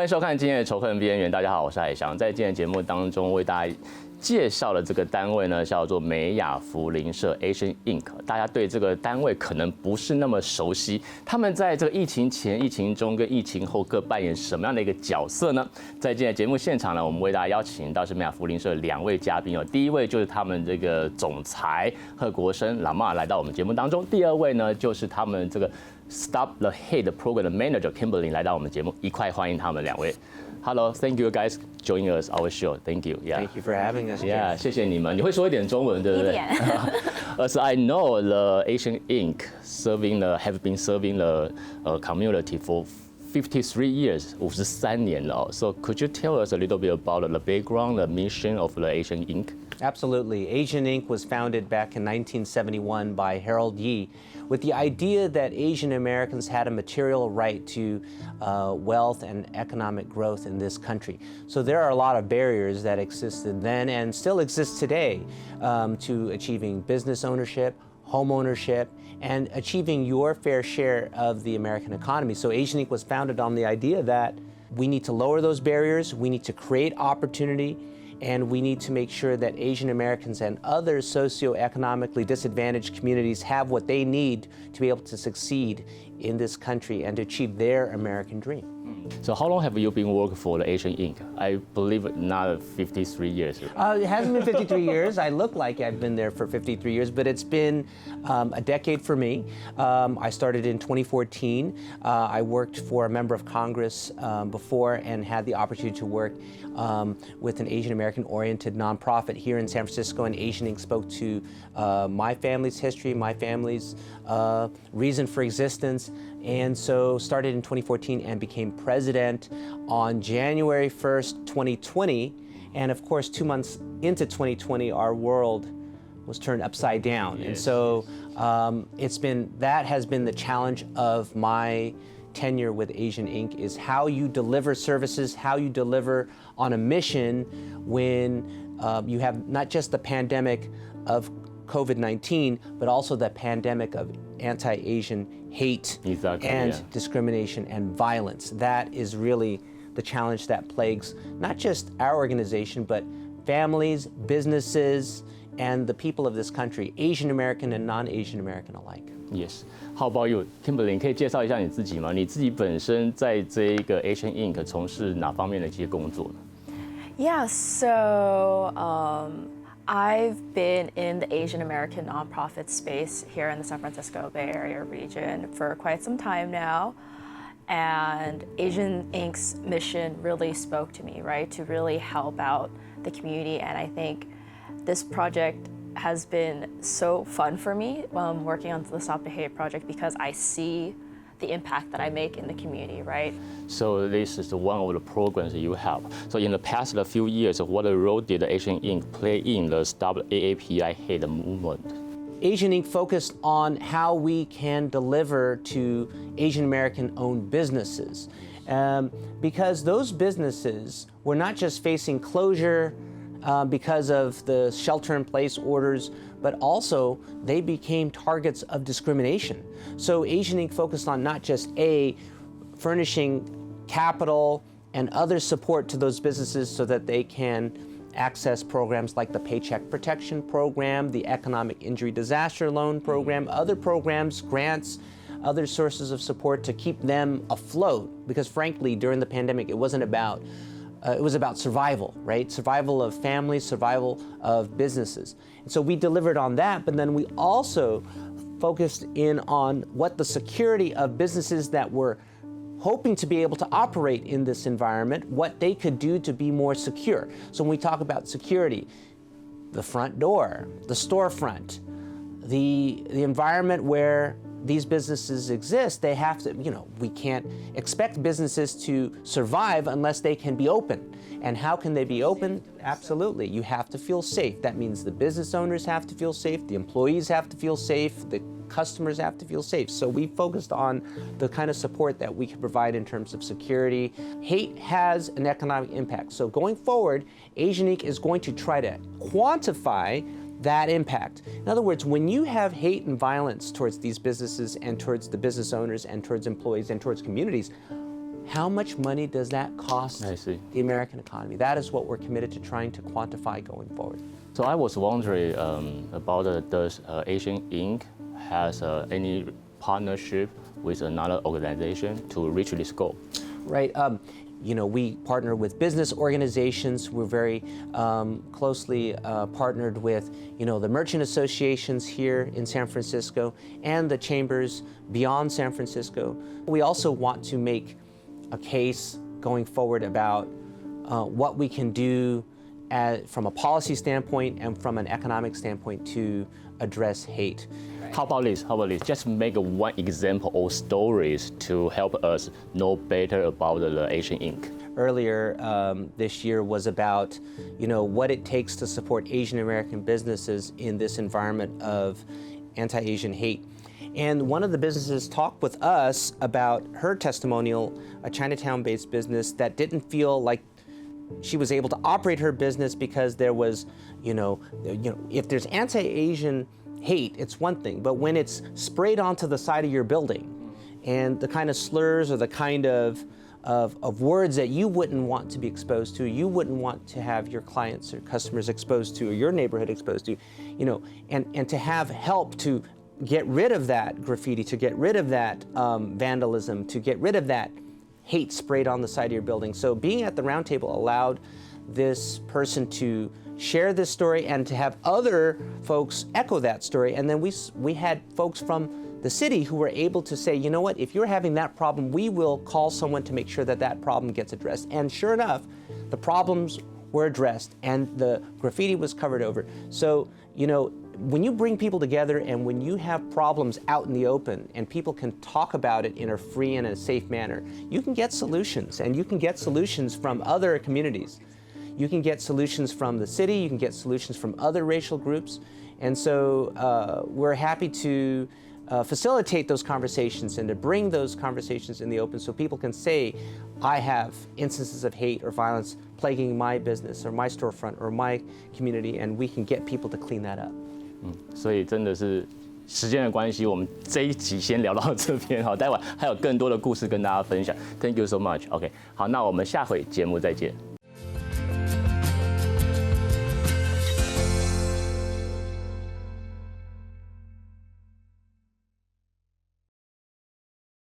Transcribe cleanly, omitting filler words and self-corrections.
欢迎收看今天的仇恨边缘。大家好，我是海翔。在今天的节目当中，为大家介绍的这个单位呢，叫做美亚扶邻社 Asian Inc。大家对这个单位可能不是那么熟悉，他们在这个疫情前、疫情中跟疫情后各扮演什么样的一个角色呢？在今天的节目现场呢，我们为大家邀请到是美亚扶邻社2位嘉宾哦。第一位就是他们这个总裁贺国生喇嘛来到我们节目当中，第二位呢就是他们这个 Stop the Hate Program 的 Manager Kimberly 来到我们节目，一块欢迎他们2位。Hello, thank you guys joining us our show. Thank you. Yeah. Thank you for having us. Yeah, 谢谢你们。你会说一点中文，对不对？一点。As I know, the Asian Inc. have been serving the community for 53 years, 53年了。So could you tell us a little bit about the background, the mission of the Asian Inc.? Absolutely. Asian Inc. was founded back in 1971 by Harold Yee with the idea that Asian Americans had a material right to wealth and economic growth in this country. So there are a lot of barriers that existed then and still exist today to achieving business ownership, home ownership, and achieving your fair share of the American economy. So Asian Inc. was founded on the idea that we need to lower those barriers, we need to create opportunity, and we need to make sure that Asian Americans and other socioeconomically disadvantaged communities have what they need to be able to succeed in this country and to achieve their American dream. So how long have you been working for the Asian Inc.? I believe not 53 years. It hasn't been 53 years. I look like I've been there for 53 years, but it's been a decade for me. I started in 2014. I worked for a member of Congress before and had the opportunity to work with an Asian American-oriented nonprofit here in San Francisco, and Asian Inc. spoke to my family's history, my family's reason for existence, and so started in 2014 and became president on January 1st, 2020. And of course, 2 months into 2020, our world was turned upside down. Yes. And so that has been the challenge of my tenure with Asian Inc. is how you deliver services, how you deliver on a mission when you have not just the pandemic of COVID-19, but also the pandemic of anti-Asian hate and discrimination and violence. That is really the challenge that plagues not just our organization, but families, businesses, and the people of this country, Asian American and non-Asian American alike. Yes. How about you, Kimberly? 可以介绍一下你自己吗？你自己本身在这个 Asian Inc. 从事哪方面的一些工作呢？ Yeah, so I've been in the Asian American nonprofit space here in the San Francisco Bay Area region for quite some time now. And Asian Inc.'s mission really spoke to me, right? To really help out the community. And I think this project has been so fun for me working on the Stop the Hate project because I see the impact that I make in the community, right? So this is one of the programs that you have. So in the past few years, what role did Asian Inc. play in the Stop AAPI Hate movement? Asian Inc. focused on how we can deliver to Asian American-owned businesses because those businesses were not just facing closure because of the shelter-in-place orders, but also they became targets of discrimination. So Asian Inc. focused on not just furnishing capital and other support to those businesses so that they can access programs like the Paycheck Protection Program, the Economic Injury Disaster Loan Program, other programs, grants, other sources of support to keep them afloat. Because frankly, during the pandemic, it was about survival, right? Survival of families, survival of businesses. And so we delivered on that, but then we also focused in on what the security of businesses that were hoping to be able to operate in this environment, what they could do to be more secure. So when we talk about security, the front door, the storefront, the environment where these businesses exist, they have to, we can't expect businesses to survive unless they can be open. And how can they be open? Absolutely, you have to feel safe. That means the business owners have to feel safe, the employees have to feel safe, the customers have to feel safe. So we focused on the kind of support that we can provide in terms of security. Hate has an economic impact. So going forward, Asian Inc. is going to try to quantify that impact. In other words, when you have hate and violence towards these businesses and towards the business owners and towards employees and towards communities, how much money does that cost I see. the American economy? That is what we're committed to trying to quantify going forward. So I was wondering about does Asian Inc. has any partnership with another organization to reach this goal? Right. We partner with business organizations. We're very closely partnered with, the merchant associations here in San Francisco and the chambers beyond San Francisco. We also want to make a case going forward about what we can do from a policy standpoint and from an economic standpoint to address hate. How about this? Just make one example or stories to help us know better about the Asian Inc. Earlier this year was about, what it takes to support Asian American businesses in this environment of anti-Asian hate. And one of the businesses talked with us about her testimonial, a Chinatown-based business that didn't feel like she was able to operate her business because there was, if there's anti-Asian hate, it's one thing, but when it's sprayed onto the side of your building and the kind of slurs or the kind of words that you wouldn't want to be exposed to, you wouldn't want to have your clients or customers exposed to, or your neighborhood exposed to, and to have help to get rid of that graffiti, to get rid of that vandalism, to get rid of that hate sprayed on the side of your building. So being at the roundtable allowed this person to share this story and to have other folks echo that story. And then we had folks from the city who were able to say, you know what, if you're having that problem, we will call someone to make sure that that problem gets addressed. And sure enough, the problems were addressed and the graffiti was covered over. So, when you bring people together and when you have problems out in the open and people can talk about it in a free and a safe manner, you can get solutions, and you can get solutions from other communities. You can get solutions from the city, you can get solutions from other racial groups. And so we're happy to facilitate those conversations and to bring those conversations in the open so people can say, I have instances of hate or violence plaguing my business or my storefront or my community, and we can get people to clean that up. 所以真的是时间的关系，我们这一集先聊到这边哈，待会还有更多的故事跟大家分享。Thank you so much. OK， 好，那我们下回节目再见。